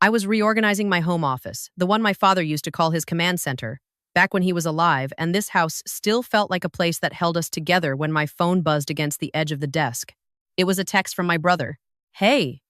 I was reorganizing my home office, the one my father used to call his command center, back when he was alive, and this house still felt like a place that held us together when my phone buzzed against the edge of the desk. It was a text from my brother. "Hey,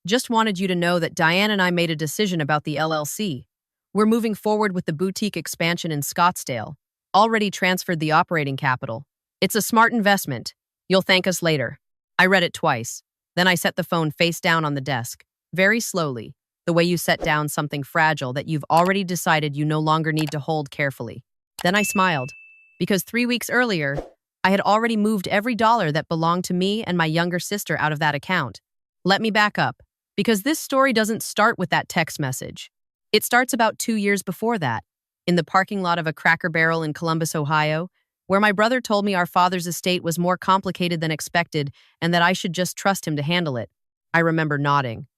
just wanted you to know that Diane and I made a decision about the LLC. We're moving forward with the boutique expansion in Scottsdale. Already transferred the operating capital. It's a smart investment. You'll thank us later." I read it twice. Then I set the phone face down on the desk, very slowly, the way you set down something fragile that you've already decided you no longer need to hold carefully. Then I smiled, because 3 weeks earlier, I had already moved every dollar that belonged to me and my younger sister out of that account. Let me back up, because this story doesn't start with that text message. It starts about 2 years before that, in the parking lot of a Cracker Barrel in Columbus, Ohio, where my brother told me our father's estate was more complicated than expected and that I should just trust him to handle it. I remember nodding.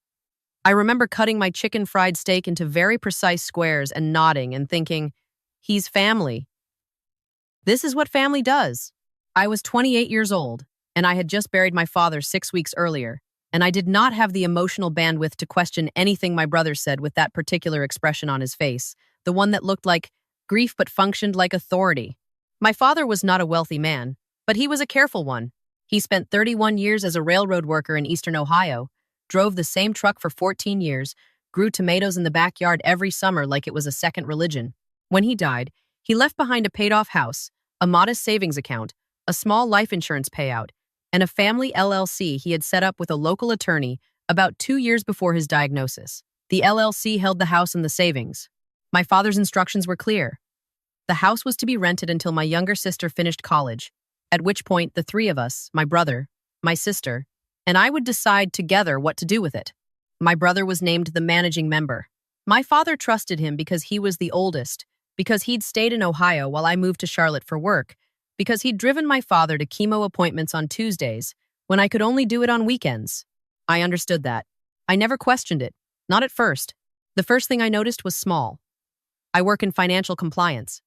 I remember cutting my chicken fried steak into very precise squares and nodding and thinking, he's family. This is what family does. I was 28 years old, and I had just buried my father 6 weeks earlier, and I did not have the emotional bandwidth to question anything my brother said with that particular expression on his face, the one that looked like grief but functioned like authority. My father was not a wealthy man, but he was a careful one. He spent 31 years as a railroad worker in eastern Ohio, drove the same truck for 14 years, grew tomatoes in the backyard every summer like it was a second religion. When he died, he left behind a paid-off house, a modest savings account, a small life insurance payout, and a family LLC he had set up with a local attorney about 2 years before his diagnosis. The LLC held the house and the savings. My father's instructions were clear. The house was to be rented until my younger sister finished college, at which point the three of us, my brother, my sister, and I would decide together what to do with it. My brother was named the managing member. My father trusted him because he was the oldest, because he'd stayed in Ohio while I moved to Charlotte for work, because he'd driven my father to chemo appointments on Tuesdays when I could only do it on weekends. I understood that. I never questioned it, not at first. The first thing I noticed was small. I work in financial compliance.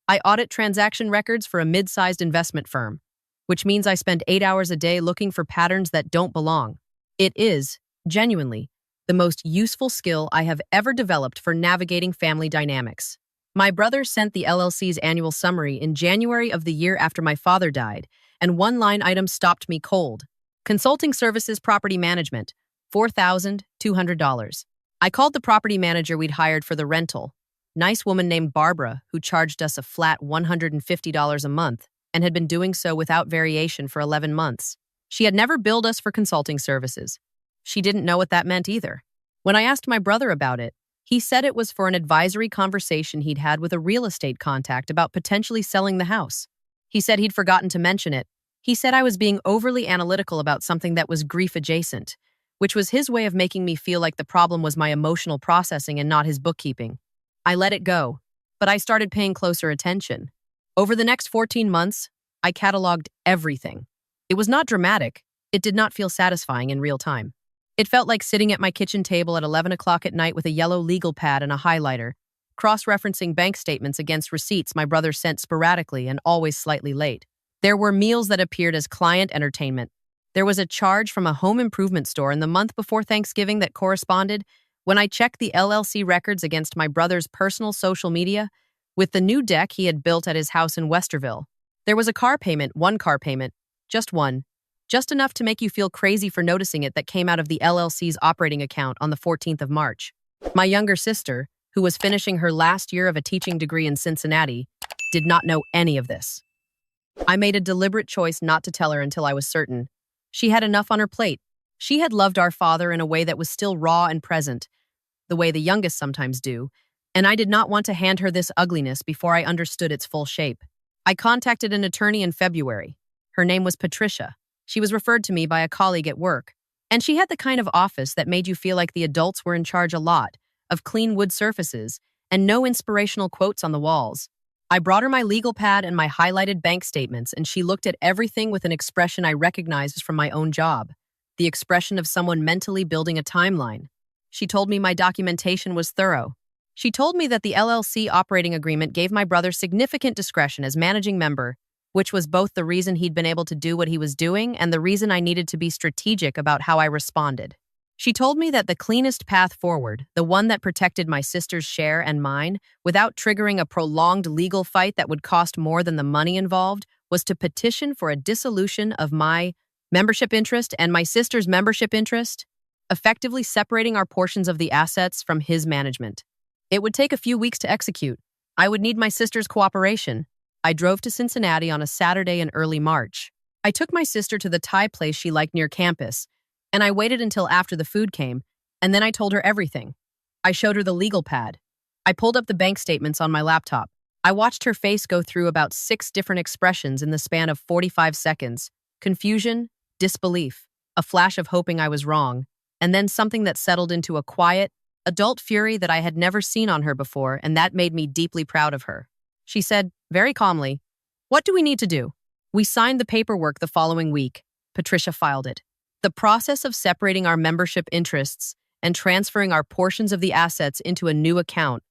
I audit transaction records for a mid-sized investment firm, which means I spend 8 hours a day looking for patterns that don't belong. It is, genuinely, the most useful skill I have ever developed for navigating family dynamics. My brother sent the LLC's annual summary in January of the year after my father died, and one line item stopped me cold. Consulting services property management, $4,200. I called the property manager we'd hired for the rental, nice woman named Barbara, who charged us a flat $150 a month and had been doing so without variation for 11 months. She had never billed us for consulting services. She didn't know what that meant either. When I asked my brother about it, he said it was for an advisory conversation he'd had with a real estate contact about potentially selling the house. He said he'd forgotten to mention it. He said I was being overly analytical about something that was grief adjacent, which was his way of making me feel like the problem was my emotional processing and not his bookkeeping. I let it go, but I started paying closer attention. Over the next 14 months, I cataloged everything. It was not dramatic. It did not feel satisfying in real time. It felt like sitting at my kitchen table at 11 o'clock at night with a yellow legal pad and a highlighter, cross-referencing bank statements against receipts my brother sent sporadically and always slightly late. There were meals that appeared as client entertainment. There was a charge from a home improvement store in the month before Thanksgiving that corresponded, when I checked the LLC records against my brother's personal social media, with the new deck he had built at his house in Westerville. There was a car payment, one car payment, just one, just enough to make you feel crazy for noticing it, that came out of the LLC's operating account on the 14th of March. My younger sister, who was finishing her last year of a teaching degree in Cincinnati, did not know any of this. I made a deliberate choice not to tell her until I was certain. She had enough on her plate. She had loved our father in a way that was still raw and present, the way the youngest sometimes do, and I did not want to hand her this ugliness before I understood its full shape. I contacted an attorney in February. Her name was Patricia. She was referred to me by a colleague at work, and she had the kind of office that made you feel like the adults were in charge a lot, of clean wood surfaces, and no inspirational quotes on the walls. I brought her my legal pad and my highlighted bank statements, and she looked at everything with an expression I recognized from my own job, the expression of someone mentally building a timeline. She told me my documentation was thorough. She told me that the LLC operating agreement gave my brother significant discretion as managing member, which was both the reason he'd been able to do what he was doing and the reason I needed to be strategic about how I responded. She told me that the cleanest path forward, the one that protected my sister's share and mine, without triggering a prolonged legal fight that would cost more than the money involved, was to petition for a dissolution of my membership interest and my sister's membership interest, effectively separating our portions of the assets from his management. It would take a few weeks to execute. I would need my sister's cooperation. I drove to Cincinnati on a Saturday in early March. I took my sister to the Thai place she liked near campus, and I waited until after the food came, and then I told her everything. I showed her the legal pad. I pulled up the bank statements on my laptop. I watched her face go through about 6 different expressions in the span of 45 seconds. Confusion, disbelief, a flash of hoping I was wrong, and then something that settled into a quiet, adult fury that I had never seen on her before, and that made me deeply proud of her. She said, very calmly, "What do we need to do?" We signed the paperwork the following week. Patricia filed it. The process of separating our membership interests and transferring our portions of the assets into a new account,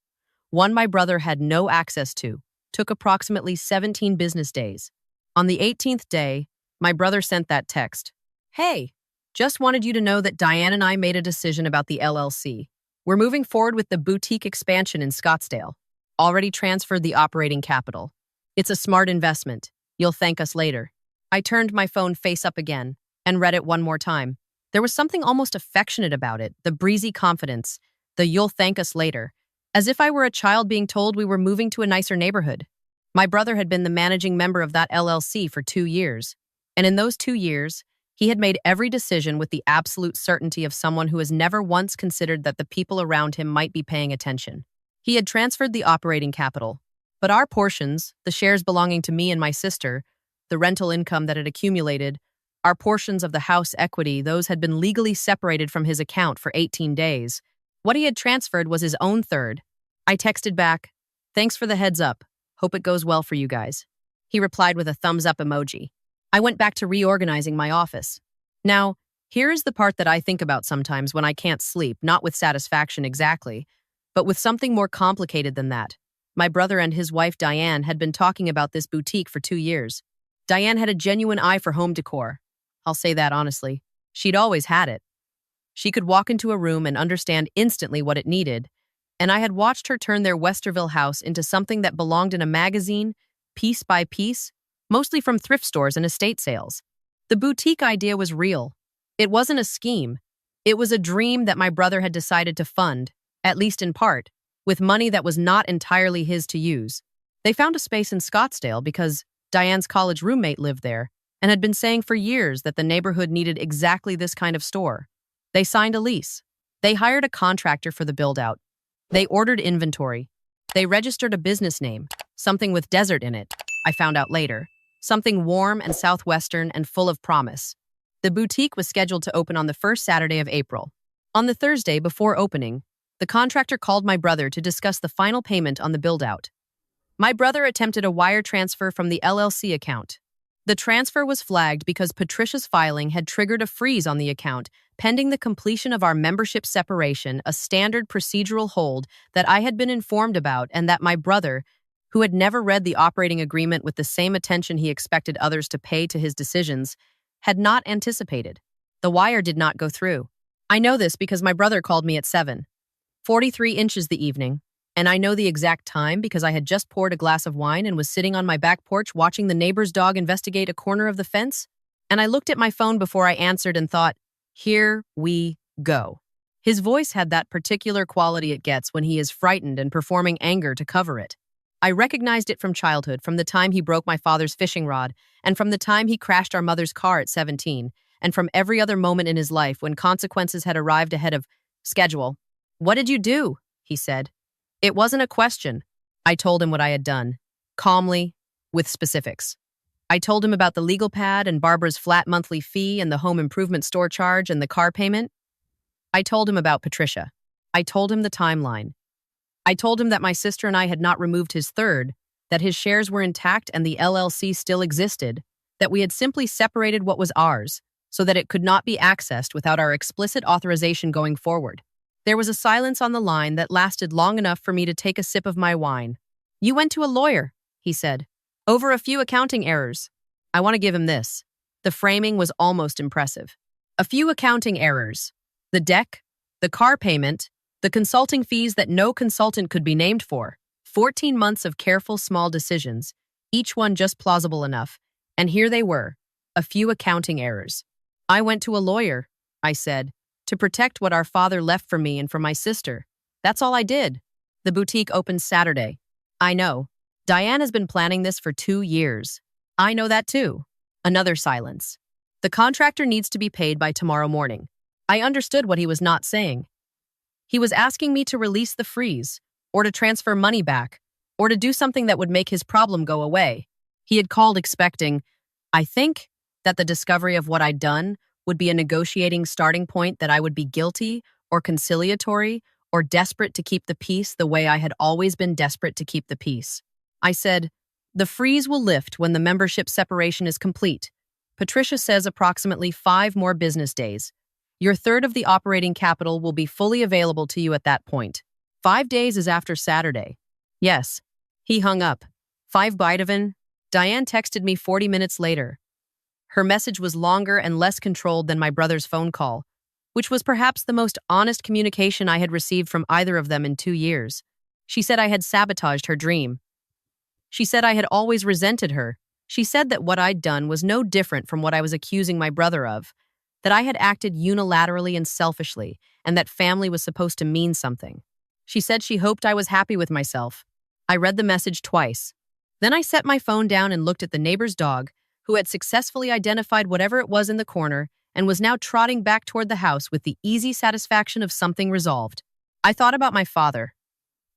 one my brother had no access to, took approximately 17 business days. On the 18th day, my brother sent that text. "Hey, just wanted you to know that Diane and I made a decision about the LLC. We're moving forward with the boutique expansion in Scottsdale. Already transferred the operating capital. It's a smart investment. You'll thank us later." I turned my phone face up again and read it one more time. There was something almost affectionate about it, the breezy confidence, the "you'll thank us later," as if I were a child being told we were moving to a nicer neighborhood. My brother had been the managing member of that LLC for 2 years, and in those 2 years, he had made every decision with the absolute certainty of someone who has never once considered that the people around him might be paying attention. He had transferred the operating capital, but our portions, the shares belonging to me and my sister, the rental income that had accumulated, our portions of the house equity, those had been legally separated from his account for 18 days. What he had transferred was his own third. I texted back, "Thanks for the heads up. Hope it goes well for you guys." He replied with a thumbs up emoji. I went back to reorganizing my office. Now, here is the part that I think about sometimes when I can't sleep, not with satisfaction exactly, but with something more complicated than that. My brother and his wife Diane had been talking about this boutique for 2 years. Diane had a genuine eye for home decor. I'll say that honestly. She'd always had it. She could walk into a room and understand instantly what it needed, and I had watched her turn their Westerville house into something that belonged in a magazine, piece by piece, mostly from thrift stores and estate sales. The boutique idea was real. It wasn't a scheme. It was a dream that my brother had decided to fund, at least in part, with money that was not entirely his to use. They found a space in Scottsdale because Diane's college roommate lived there and had been saying for years that the neighborhood needed exactly this kind of store. They signed a lease. They hired a contractor for the build-out. They ordered inventory. They registered a business name, something with desert in it, I found out later. Something warm and southwestern and full of promise. The boutique was scheduled to open on the first Saturday of April. On the Thursday before opening, the contractor called my brother to discuss the final payment on the build-out. My brother attempted a wire transfer from the LLC account. The transfer was flagged because Patricia's filing had triggered a freeze on the account pending the completion of our membership separation, a standard procedural hold that I had been informed about and that my brother, who had never read the operating agreement with the same attention he expected others to pay to his decisions, had not anticipated. The wire did not go through. I know this because my brother called me at 7:43 inches the evening, and I know the exact time because I had just poured a glass of wine and was sitting on my back porch watching the neighbor's dog investigate a corner of the fence, and I looked at my phone before I answered and thought, here we go. His voice had that particular quality it gets when he is frightened and performing anger to cover it. I recognized it from childhood, from the time he broke my father's fishing rod, and from the time he crashed our mother's car at 17, and from every other moment in his life when consequences had arrived ahead of schedule. "What did you do?" he said. It wasn't a question. I told him what I had done, calmly, with specifics. I told him about the legal pad and Barbara's flat monthly fee and the home improvement store charge and the car payment. I told him about Patricia. I told him the timeline. I told him that my sister and I had not removed his third, that his shares were intact and the LLC still existed, that we had simply separated what was ours so that it could not be accessed without our explicit authorization going forward. There was a silence on the line that lasted long enough for me to take a sip of my wine. "You went to a lawyer," he said, "over a few accounting errors." I want to give him this. The framing was almost impressive. A few accounting errors. The deck, the car payment, the consulting fees that no consultant could be named for. 14 months of careful small decisions, each one just plausible enough. And here they were, a few accounting errors. I went to a lawyer, I said, to protect what our father left for me and for my sister. That's all I did. The boutique opens Saturday. I know. Diane has been planning this for 2 years. I know that too. Another silence. The contractor needs to be paid by tomorrow morning. I understood what he was not saying. He was asking me to release the freeze, or to transfer money back, or to do something that would make his problem go away. He had called expecting, I think, that the discovery of what I'd done would be a negotiating starting point, that I would be guilty or conciliatory or desperate to keep the peace the way I had always been desperate to keep the peace. I said, the freeze will lift when the membership separation is complete. Patricia says approximately 5 more business days. Your third of the operating capital will be fully available to you at that point. 5 days is after Saturday. Yes. He hung up. 5 Beethoven. Diane texted me 40 minutes later. Her message was longer and less controlled than my brother's phone call, which was perhaps the most honest communication I had received from either of them in 2 years. She said I had sabotaged her dream. She said I had always resented her. She said that what I'd done was no different from what I was accusing my brother of, that I had acted unilaterally and selfishly, and that family was supposed to mean something. She said she hoped I was happy with myself. I read the message twice. Then I set my phone down and looked at the neighbor's dog, who had successfully identified whatever it was in the corner and was now trotting back toward the house with the easy satisfaction of something resolved. I thought about my father.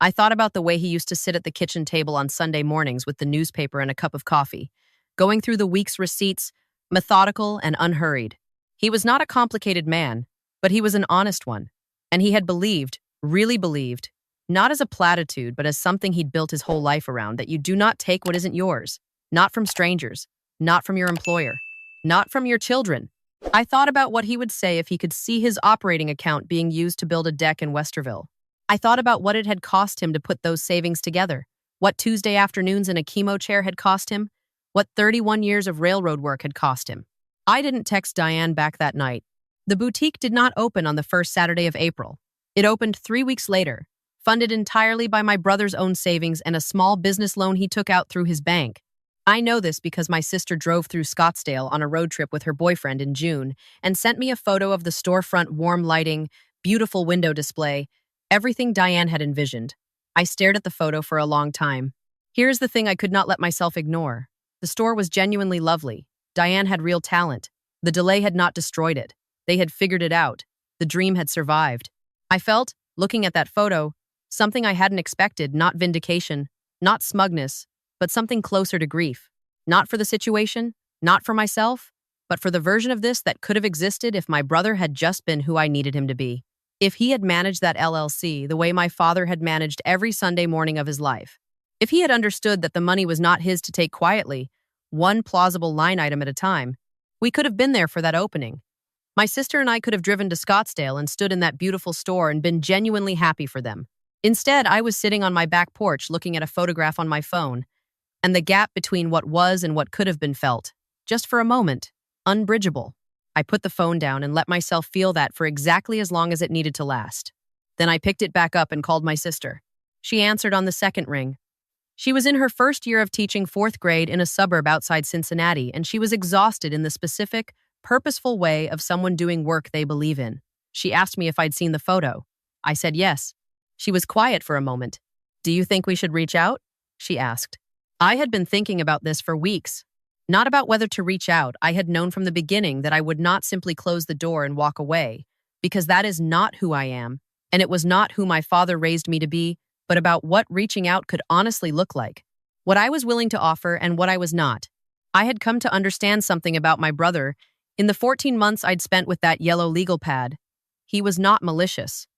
I thought about the way he used to sit at the kitchen table on Sunday mornings with the newspaper and a cup of coffee, going through the week's receipts, methodical and unhurried. He was not a complicated man, but he was an honest one, and he had believed, really believed, not as a platitude, but as something he'd built his whole life around, that you do not take what isn't yours, not from strangers, not from your employer, not from your children. I thought about what he would say if he could see his operating account being used to build a deck in Westerville. I thought about what it had cost him to put those savings together, what Tuesday afternoons in a chemo chair had cost him, what 31 years of railroad work had cost him. I didn't text Diane back that night. The boutique did not open on the first Saturday of April. It opened 3 weeks later, funded entirely by my brother's own savings and a small business loan he took out through his bank. I know this because my sister drove through Scottsdale on a road trip with her boyfriend in June and sent me a photo of the storefront warm lighting, beautiful window display, everything Diane had envisioned. I stared at the photo for a long time. Here's the thing I could not let myself ignore. The store was genuinely lovely. Diane had real talent. The delay had not destroyed it. They had figured it out. The dream had survived. I felt, looking at that photo, something I hadn't expected, not vindication, not smugness, but something closer to grief. Not for the situation, not for myself, but for the version of this that could have existed if my brother had just been who I needed him to be. If he had managed that LLC the way my father had managed every Sunday morning of his life. If he had understood that the money was not his to take quietly, one plausible line item at a time, we could have been there for that opening. My sister and I could have driven to Scottsdale and stood in that beautiful store and been genuinely happy for them. Instead, I was sitting on my back porch looking at a photograph on my phone, and the gap between what was and what could have been felt, just for a moment, unbridgeable. I put the phone down and let myself feel that for exactly as long as it needed to last. Then I picked it back up and called my sister. She answered on the second ring. She was in her first year of teaching 4th grade in a suburb outside Cincinnati, and she was exhausted in the specific, purposeful way of someone doing work they believe in. She asked me if I'd seen the photo. I said yes. She was quiet for a moment. Do you think we should reach out? She asked. I had been thinking about this for weeks. Not about whether to reach out. I had known from the beginning that I would not simply close the door and walk away, because that is not who I am, and it was not who my father raised me to be, but about what reaching out could honestly look like. What I was willing to offer and what I was not. I had come to understand something about my brother in the 14 months I'd spent with that yellow legal pad. He was not malicious.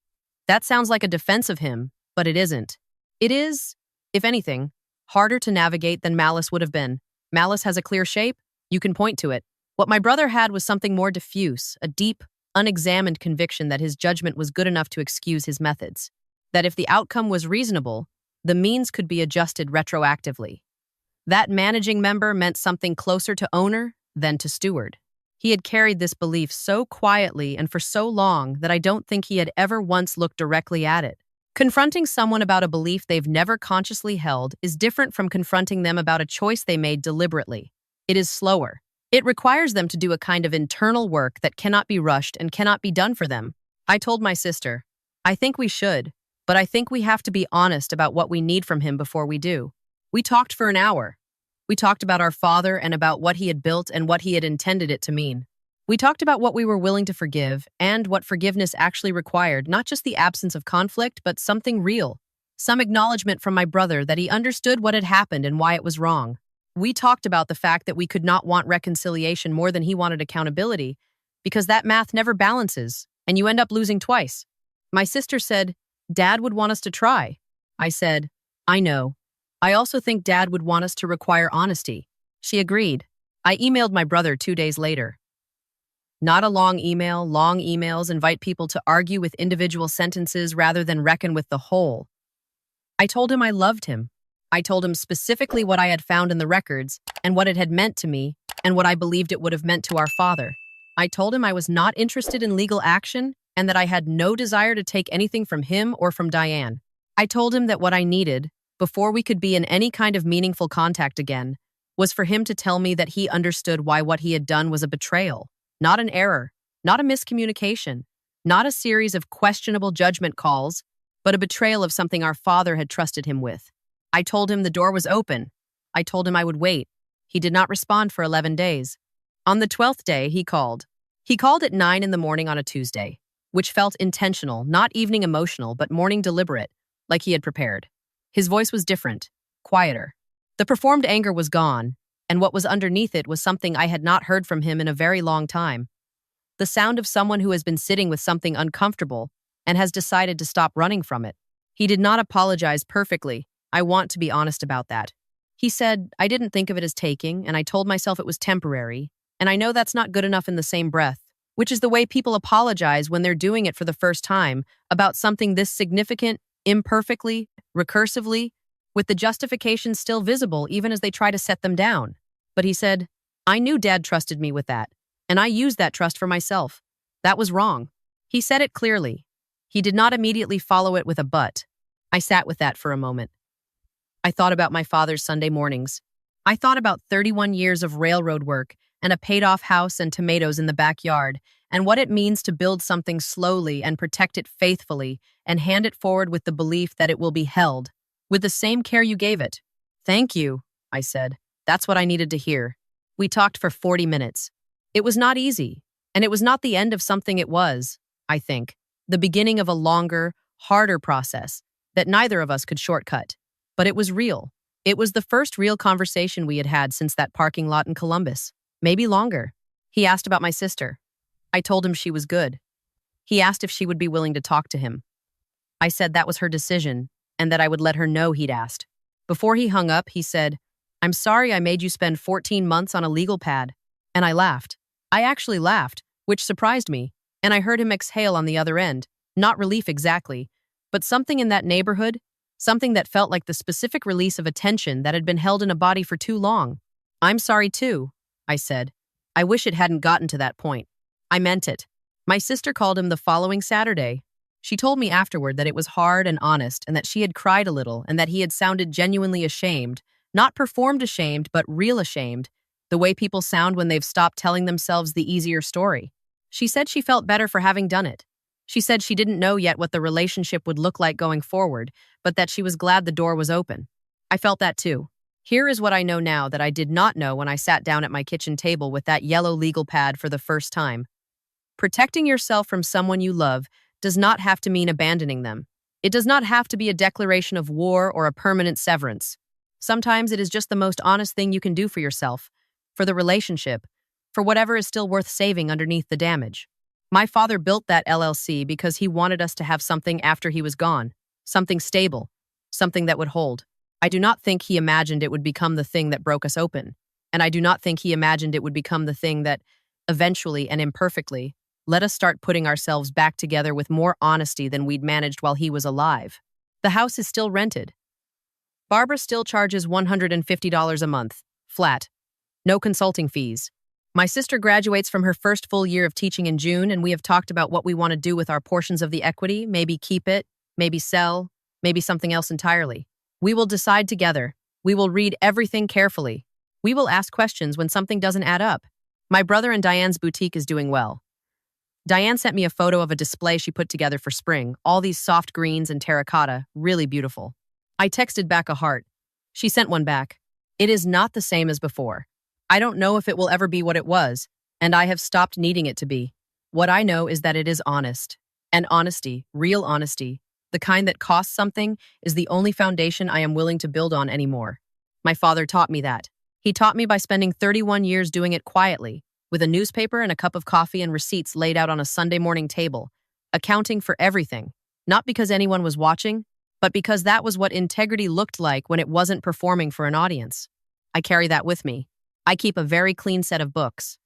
That sounds like a defense of him, but it isn't. It is, if anything, harder to navigate than malice would have been. Malice has a clear shape, you can point to it. What my brother had was something more diffuse, a deep, unexamined conviction that his judgment was good enough to excuse his methods. That if the outcome was reasonable, the means could be adjusted retroactively. That managing member meant something closer to owner than to steward. He had carried this belief so quietly and for so long that I don't think he had ever once looked directly at it. Confronting someone about a belief they've never consciously held is different from confronting them about a choice they made deliberately. It is slower. It requires them to do a kind of internal work that cannot be rushed and cannot be done for them. I told my sister, I think we should, but I think we have to be honest about what we need from him before we do. We talked for an hour. We talked about our father and about what he had built and what he had intended it to mean. We talked about what we were willing to forgive and what forgiveness actually required, not just the absence of conflict, but something real. Some acknowledgement from my brother that he understood what had happened and why it was wrong. We talked about the fact that we could not want reconciliation more than he wanted accountability, because that math never balances, and you end up losing twice. My sister said, Dad would want us to try. I said, I know. I also think Dad would want us to require honesty. She agreed. I emailed my brother 2 days later. Not a long email. Long emails invite people to argue with individual sentences rather than reckon with the whole. I told him I loved him. I told him specifically what I had found in the records and what it had meant to me and what I believed it would have meant to our father. I told him I was not interested in legal action and that I had no desire to take anything from him or from Diane. I told him that what I needed, before we could be in any kind of meaningful contact again, was for him to tell me that he understood why what he had done was a betrayal, not an error, not a miscommunication, not a series of questionable judgment calls, but a betrayal of something our father had trusted him with. I told him the door was open. I told him I would wait. He did not respond for 11 days. On the 12th day, he called. He called at 9 in the morning on a Tuesday, which felt intentional, not evening emotional, but morning deliberate, like he had prepared. His voice was different, quieter. The performed anger was gone, and what was underneath it was something I had not heard from him in a very long time. The sound of someone who has been sitting with something uncomfortable and has decided to stop running from it. He did not apologize perfectly. I want to be honest about that. He said, I didn't think of it as taking, and I told myself it was temporary, and I know that's not good enough in the same breath, which is the way people apologize when they're doing it for the first time about something this significant, imperfectly, recursively, with the justification still visible even as they try to set them down. But he said, I knew Dad trusted me with that, and I used that trust for myself. That was wrong. He said it clearly. He did not immediately follow it with a but. I sat with that for a moment. I thought about my father's Sunday mornings. I thought about 31 years of railroad work and a paid-off house and tomatoes in the backyard, and what it means to build something slowly and protect it faithfully and hand it forward with the belief that it will be held, with the same care you gave it. Thank you, I said. That's what I needed to hear. We talked for 40 minutes. It was not easy, and it was not the end of something. It was, I think, the beginning of a longer, harder process that neither of us could shortcut. But it was real. It was the first real conversation we had had since that parking lot in Columbus. Maybe longer. He asked about my sister. I told him she was good. He asked if she would be willing to talk to him. I said that was her decision and that I would let her know he'd asked. Before he hung up, he said, I'm sorry I made you spend 14 months on a legal pad. And I laughed. I actually laughed, which surprised me, and I heard him exhale on the other end. Not relief exactly, but something in that neighborhood, something that felt like the specific release of a tension that had been held in a body for too long. I'm sorry too, I said. I wish it hadn't gotten to that point. I meant it. My sister called him the following Saturday. She told me afterward that it was hard and honest and that she had cried a little and that he had sounded genuinely ashamed, not performed ashamed, but real ashamed, the way people sound when they've stopped telling themselves the easier story. She said she felt better for having done it. She said she didn't know yet what the relationship would look like going forward, but that she was glad the door was open. I felt that too. Here is what I know now that I did not know when I sat down at my kitchen table with that yellow legal pad for the first time. Protecting yourself from someone you love does not have to mean abandoning them. It does not have to be a declaration of war or a permanent severance. Sometimes it is just the most honest thing you can do for yourself, for the relationship, for whatever is still worth saving underneath the damage. My father built that LLC because he wanted us to have something after he was gone, something stable, something that would hold. I do not think he imagined it would become the thing that broke us open, and I do not think he imagined it would become the thing that, eventually and imperfectly, let us start putting ourselves back together with more honesty than we'd managed while he was alive. The house is still rented. Barbara still charges $150 a month, flat. No consulting fees. My sister graduates from her first full year of teaching in June, and we have talked about what we want to do with our portions of the equity. Maybe keep it, maybe sell, maybe something else entirely. We will decide together. We will read everything carefully. We will ask questions when something doesn't add up. My brother and Diane's boutique is doing well. Diane sent me a photo of a display she put together for spring, all these soft greens and terracotta, really beautiful. I texted back a heart. She sent one back. It is not the same as before. I don't know if it will ever be what it was, and I have stopped needing it to be. What I know is that it is honest. And honesty, real honesty, the kind that costs something, is the only foundation I am willing to build on anymore. My father taught me that. He taught me by spending 31 years doing it quietly, with a newspaper and a cup of coffee and receipts laid out on a Sunday morning table, accounting for everything, not because anyone was watching, but because that was what integrity looked like when it wasn't performing for an audience. I carry that with me. I keep a very clean set of books.